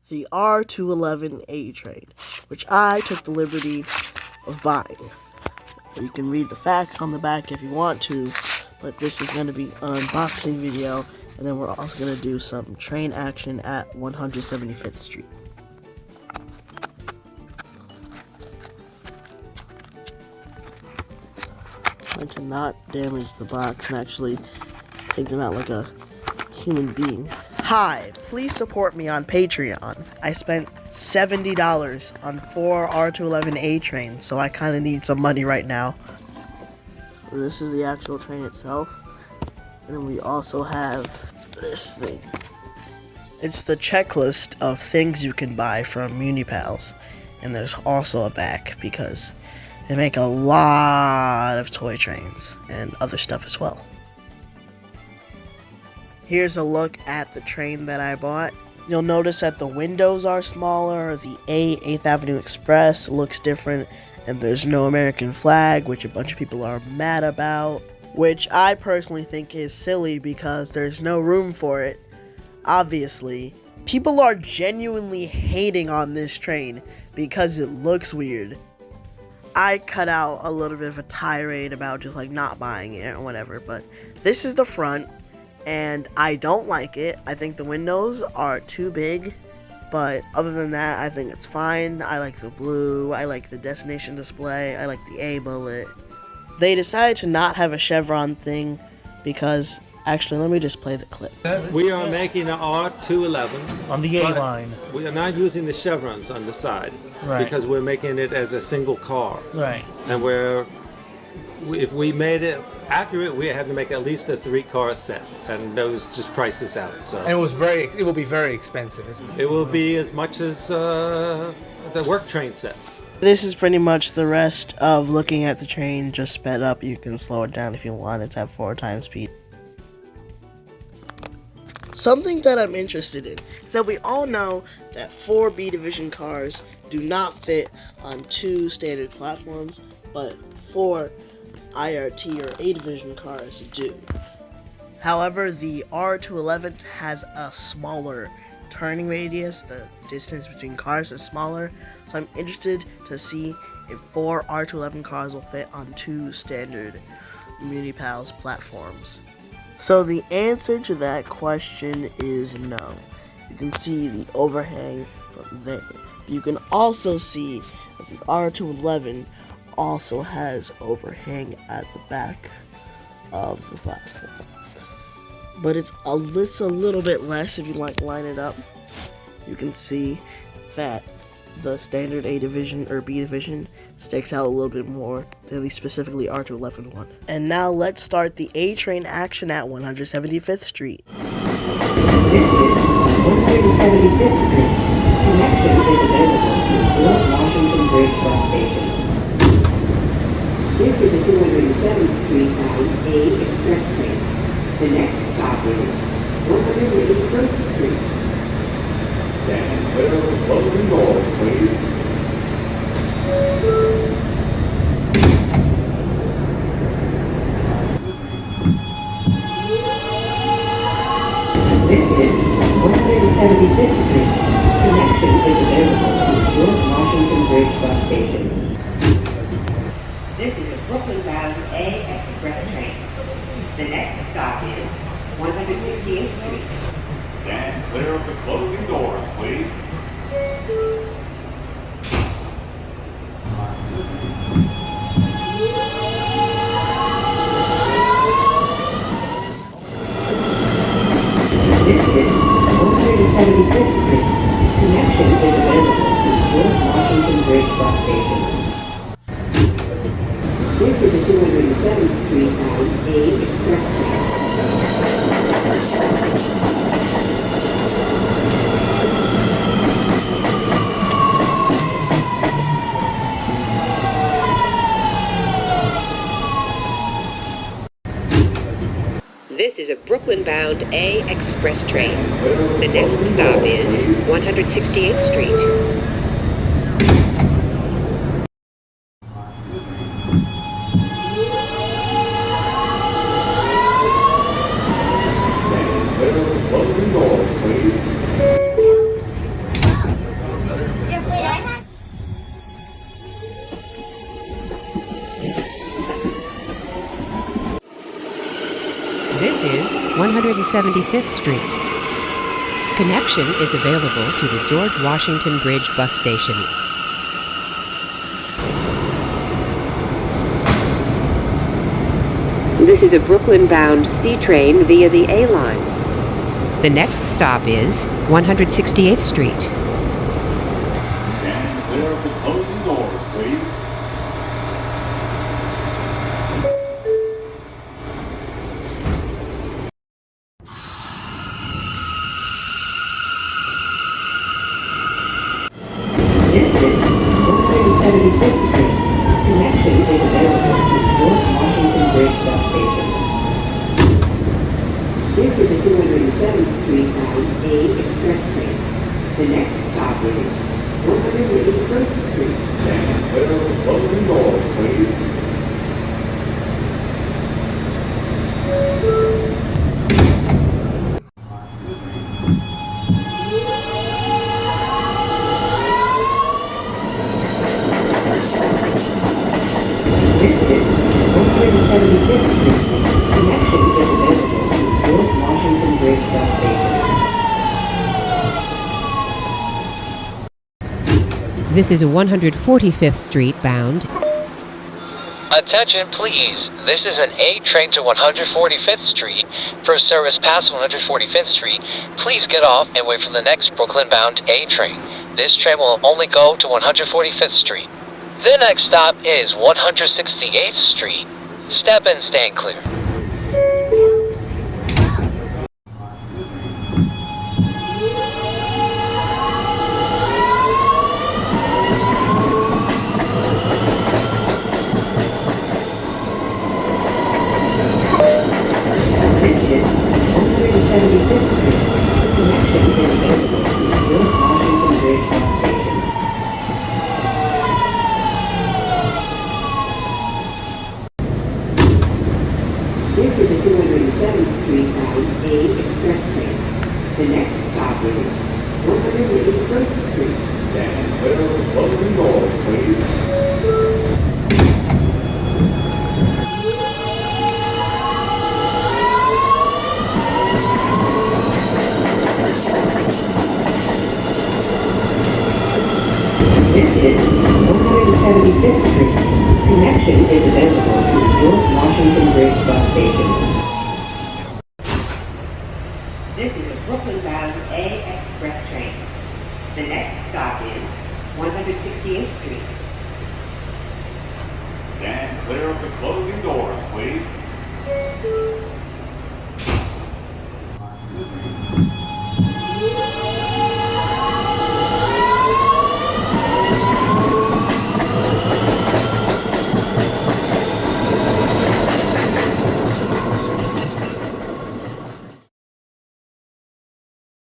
the R211 A train, which I took the liberty of buying. So you can read the facts on the back if you want to, but this is going to be an unboxing video, and then we're also going to do some train action at 175th Street. Trying to not damage the box and actually take them out like a human being. Hi, please support me on Patreon. I spent $70 on 4 R211A trains, so I kind of need some money right now. This is the actual train itself. And then we also have this thing. It's the checklist of things you can buy from Munipals. And there's also a back because they make a lot of toy trains and other stuff as well. Here's a look at the train that I bought. You'll notice that the windows are smaller, the 8th Avenue Express looks different, and there's no American flag, which a bunch of people are mad about, which I personally think is silly because there's no room for it. Obviously, people are genuinely hating on this train because it looks weird. I cut out a little bit of a tirade about just like not buying it or whatever, but this is the front. And I don't like it. I think the windows are too big, but other than that, I think it's fine. I like the blue, I like the destination display, I like the A bullet. They decided to not have a chevron thing because, actually, let me just play the clip. We are making an R211 on the A line. We are not using the chevrons on the side, right? Because we're making it as a single car, right? And if we made it accurate, we had to make at least a 3-car set, and those just price this out. So and it will be very expensive. It will be as much as the work train set. This is pretty much the rest of looking at the train, just sped up. You can slow it down if you want. It's at 4 times speed. Something that I'm interested in is that we all know that 4 B division cars do not fit on 2 standard platforms, but 4 IRT or A division cars do. However, the R211 has a smaller turning radius. The distance between cars is smaller, so I'm interested to see if 4 R211 cars will fit on 2 standard Munipals platforms. So the answer to that question is no. You can see the overhang from there. You can also see that the R211 also has overhang at the back of the platform, but it's a little bit less. If you line it up, you can see that the standard A division or B division sticks out a little bit more than the specifically R211 one. And now let's start the A train action at 175th Street. This is 175th Street. Connection is available to North Washington Bridge bus station. This is a 207th Street bound A express train. The next stop is 181st Street. Stand clear of the closing doors, please. This is 175th Street. Connection is available to North Washington Bridge bus station. This is a Brooklyn-bound A express train. The next stop is 168th Street. Stand clear of the closing doors, please. This is 175th Street. Connection is available to North Washington Bridge bus station. This is a 207th Street bound A express train. This is a Brooklyn-bound A express train. The next stop is 168th Street. 175th Street. Connection is available to the George Washington Bridge bus station. This is a Brooklyn-bound C train via the A line. The next stop is 168th Street. Stand clear of the closing doors, please. This is 175th Street. Connection is available to the George Washington Bridge bus station. This is a 207th Street bound A express train. The next stop is 181st Street. Stand clear of the closing doors, please. This is 175th Street. Connection is available to the George Washington Bridge bus station. This is a 145th Street bound. Attention please, this is an A train to 145th Street. For service past 145th Street, please get off and wait for the next Brooklyn-bound A train. This train will only go to 145th Street. The next stop is 168th Street. Step and stand clear. This is 175th Street. Connection is available to the George Washington Bridge bus station. This is a 207th Street bound A express train. The next stop is 181st Street. Stand clear of the closing doors, please. This is 175th Street. Connection is available to the George Washington Bridge bus station. This is a Brooklyn-bound A express train. The next stop is 168th Street. Stand clear of the closing doors, please.